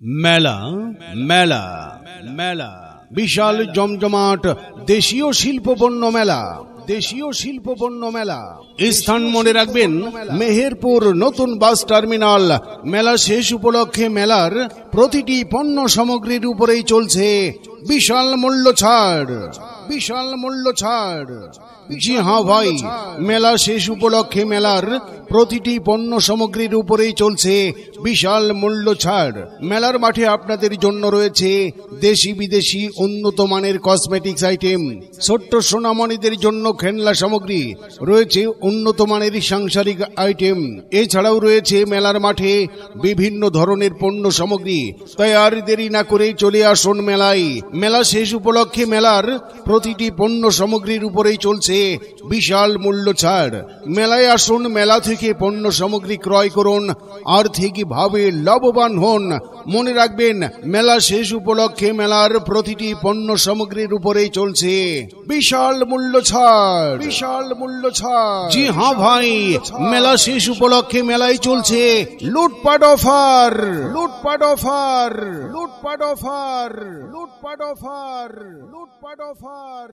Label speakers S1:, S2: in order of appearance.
S1: মেলা মেলা মেলা বিশাল জমজমাট দেশীয় শিল্পপণ্য মেলা। দেশীয় শিল্পপণ্য মেলা স্থান মনে রাখবেন মেহেরপুর নতুন বাস টার্মিনাল। মেলা শেষ উপলক্ষে মেলার প্রতিটি পণ্য সামগ্রীর উপরেই চলছে বিশাল মূল্য ছাড়। বিশাল মূল্য ছাড়। জি হ্যাঁ ভাই, মেলা শেষ উপলক্ষে মেলার প্রতিটি পণ্য সামগ্রীর উপরেই চলছে বিশাল মূল্য ছাড়। মেলার মাঠে আপনাদের জন্য রয়েছে দেশি বিদেশি উন্নত মানের কসমেটিক্স আইটেম, ছোট্ট সোনামণিদের জন্য খেলনা সামগ্রী, রয়েছে উন্নত মানের সাংসারিক আইটেম। এছাড়াও রয়েছে মেলার মাঠে বিভিন্ন ধরনের পণ্য সামগ্রী। তাই আর দেরি না করে চলে আসুন মেলায়। মেলা শেষ উপলক্ষে মেলার প্রতিটি পণ্য সামগ্রীর উপরেই চলছে বিশাল মূল্য ছাড়। মেলায় আসুন, মেলা থেকে পণ্য সামগ্রী ক্রয় করুন, আর্থিকভাবে লাভবান হন। মনে রাখবেন, মেলা শেষ উপলক্ষে মেলার প্রতিটি পণ্য সামগ্রীর উপরেই চলছে বিশাল মূল্য ছাড়। বিশাল মূল্য ছাড়। জি হ্যাঁ ভাই, মেলা শেষ উপলক্ষে মেলায় চলছে লুটপাট অফার। লুটপাট অফার। লুটপাট অফার। লুটপাট অফার। লুটপাট অফার।